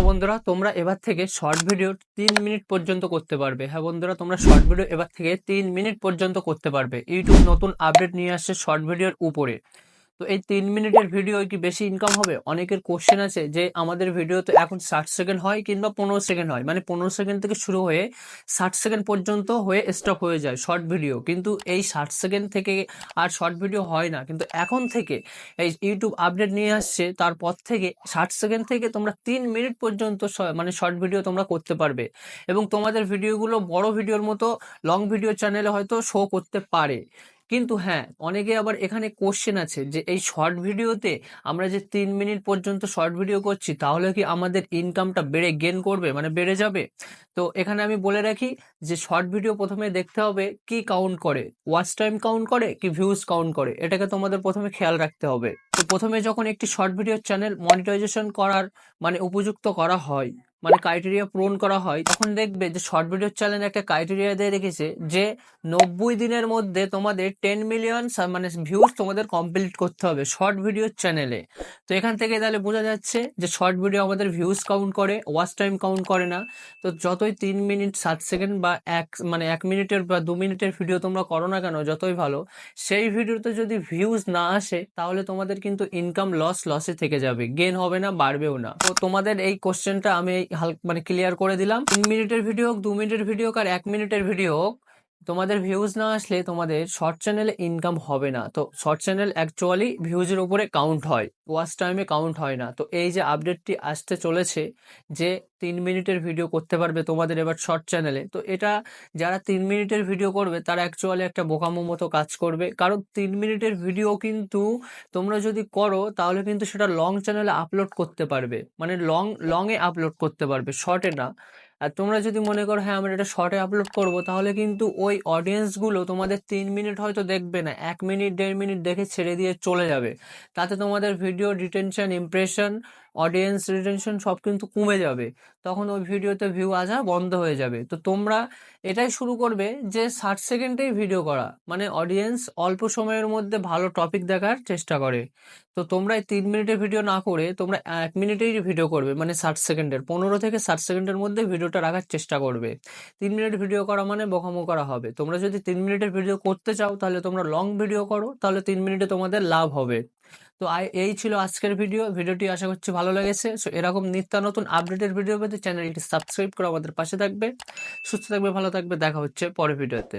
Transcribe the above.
বন্ধুরা, তোমরা এবার থেকে শর্ট ভিডিও 3 মিনিট পর্যন্ত করতে পারবে। হ্যাঁ বন্ধুরা, তোমরা শর্ট ভিডিও এবার থেকে 3 মিনিট পর্যন্ত করতে পারবে। ইউটিউব নতুন আপডেট নিয়ে আসছে শর্ট ভিডিওর উপরে। তো এই 3 মিনিটের ভিডিও কি বেশি ইনকাম হবে? অনেকের কোশ্চেন আছে যে আমাদের ভিডিও তো এখন 60 সেকেন্ড হয় কিংবা 15 সেকেন্ড হয়, মানে 15 সেকেন্ড থেকে শুরু হয়ে 60 সেকেন্ড পর্যন্ত হয়ে স্টপ হয়ে যায় শর্ট ভিডিও, কিন্তু এই 60 সেকেন্ড থেকে আর শর্ট ভিডিও হয় না। কিন্তু এখন থেকে এই ইউটিউব আপডেট নিয়ে আসছে, তারপর থেকে 60 সেকেন্ড থেকে তোমরা 3 মিনিট পর্যন্ত মানে শর্ট ভিডিও তোমরা করতে পারবে, এবং তোমাদের ভিডিওগুলো বড় ভিডিওর মতো লং ভিডিও চ্যানেলে হয়তো শো করতে পারে। কিন্তু হ্যাঁ, অনেকে আবার এখানে কোশ্চেন আছে যে এই শর্ট ভিডিওতে আমরা যে 3 মিনিট পর্যন্ত শর্ট ভিডিও করছি, তাহলে কি আমাদের ইনকামটা গেন করবে, মানে বেড়ে যাবে? তো এখানে আমি বলে রাখি যে শর্ট ভিডিও প্রথমে দেখতে হবে কি কাউন্ট করে, ওয়াচ টাইম কাউন্ট করে কি ভিউজ কাউন্ট করে, এটাকে তোমাদের প্রথমে খেয়াল রাখতে হবে। তো প্রথমে যখন একটি শর্ট ভিডিও চ্যানেল মনিটাইজেশন করার মানে উপযুক্ত করা হয়, মানে ক্রাইটেরিয়া পূরণ করা হয়, তখন দেখবে যে শর্ট ভিডিও চ্যানেল একটা ক্রাইটেরিয়া দিয়ে রেখেছে যে 90 দিনের মধ্যে তোমাদের 10 মিলিয়ন মানে ভিউজ তোমাদের কমপ্লিট করতে হবে শর্ট ভিডিও চ্যানেলে। তো এখান থেকে তাহলে বোঝা যাচ্ছে যে শর্ট ভিডিও আমাদের ভিউজ কাউন্ট করে, ওয়াচ টাইম কাউন্ট করে না। তো যতই 3 মিনিট 60 সেকেন্ড বা 1 মিনিটের বা 2 মিনিটের ভিডিও তোমরা করো না কেন, যতই ভালো, সেই ভিডিওতে যদি ভিউজ না আসে তাহলে তোমাদের কিন্তু ইনকাম লসে থেকে যাবে, গেন হবে না, বাড়বেও না। তো তোমাদের এই কোশ্চেনটা আমি মানে ক্লিয়ার করে দিলাম। 3 মিনিটের ভিডিও হোক, 2 মিনিটের ভিডিও হোক, আর 1 মিনিটের ভিডিও হোক, তোমাদের ভিউজ না আসলে তোমাদের শর্ট চ্যানেলে ইনকাম হবে না। তো শর্ট চ্যানেল অ্যাকচুয়ালি ভিউজের উপরে কাউন্ট হয়, ওয়াচ টাইমে কাউন্ট হয় না। তো এই যে আপডেটটি আসতে চলেছে যে 3 মিনিটের ভিডিও করতে পারবে তোমাদের এবার শর্ট চ্যানেলে, তো এটা যারা 3 মিনিটের ভিডিও করবে তারা অ্যাকচুয়ালি একটা বোকামো মতো কাজ করবে। কারণ 3 মিনিটের ভিডিও কিন্তু তোমরা যদি করো তাহলে কিন্তু সেটা লং চ্যানেলে আপলোড করতে পারবে, মানে লংয়ে আপলোড করতে পারবে, শর্টে না। আর তোমরা যদি মনে করো হ্যাঁ আমরা এটা শর্টে আপলোড করব, তাহলে কিন্তু ওই অডিয়েন্সগুলো তোমাদের 3 মিনিট হয়তো দেখবে না, 1 মিনিট 1.5 মিনিট দেখে ছেড়ে দিয়ে চলে যাবে। তাতে তোমাদের video retention, impression, audience retention সব কিন্তু কমে যাবে। তখন ওই ভিডিওতে ভিউ আসা বন্ধ হয়ে যাবে। তো তোমরা এটাই শুরু করবে যে 60 সেকেন্ডেই ভিডিও করা, মানে অডিয়েন্স অল্প সময়ের মধ্যে ভালো টপিক দেখার চেষ্টা করে। তো তোমরা এই 3 মিনিটের ভিডিও না করে তোমরা 1 মিনিটেই ভিডিও করবে, মানে 60 সেকেন্ডের, 15 থেকে 60 সেকেন্ডের মধ্যে ভিডিওটা রাখার চেষ্টা করবে। 3 মিনিট ভিডিও করা মানে বোকামো করা হবে। তোমরা যদি 3 মিনিটের ভিডিও করতে চাও তাহলে তোমরা লং ভিডিও করো, তাহলে 3 মিনিটে তোমাদের লাভ হবে। তো এই ছিল আজকের ভিডিওটি আশা করছি ভালো লেগেছে। সো এরকম নিত্য নতুন আপডেটের ভিডিও পেতে চ্যানেলটি সাবস্ক্রাইব করে আমাদের পাশে থাকবে। সুস্থ থাকবে, ভালো থাকবে, দেখা হচ্ছে পরের ভিডিওতে।